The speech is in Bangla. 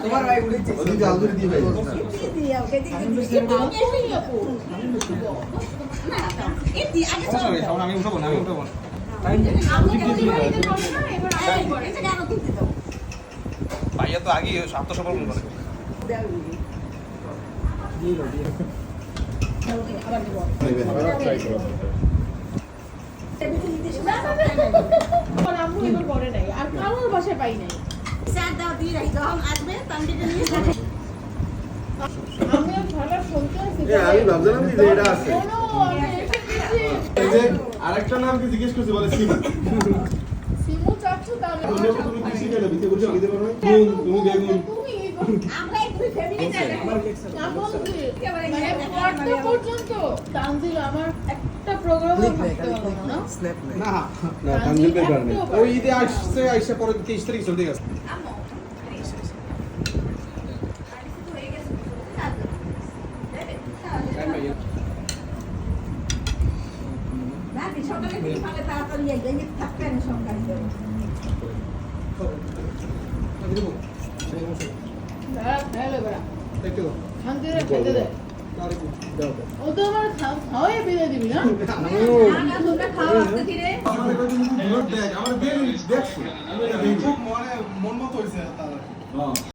তোমার ভাই উড়েছে ওদিকে আলদুরি দিয়ে ভাই দিয়ে ওকে দিয়ে আগে চলো আমি উঠবো না ভাইয়া তো আগে আত্মসমর্পণ করে আর কারোর বাসায় পাই নাই আমি ভাবছিলাম যে এটা আছে আরেকটা নাম কি জিজ্ঞেস করছি বলে সিমু সিমু চাচ্ছ তাহলে তুমি কৃষি কেন দিতে বলছো দিতে পারো তুমি বেগুন আমরা একটু ফ্যামিলি চাই মানে পর্যন্ত তানজিল আমার একটা প্রোগ্রাম করতে পারবো না না না তানজিল বের করে ওই ঈদে আসছে আইসা পরে 23 তারিখ চলে গেছে সকালে কি ফালে তাড়াতাড়ি যাই যে থাকতে না সকালে হ্যালো বড়া একটু শান্তি রে খেতে দে ও তো আমার খাওয়াই বিদায় দিবি না না তোমরা খাও আস্তে ধীরে আমার বেগুন দেখ আমার বেগুন দেখছো আমি এটা খুব মন মতো হইছে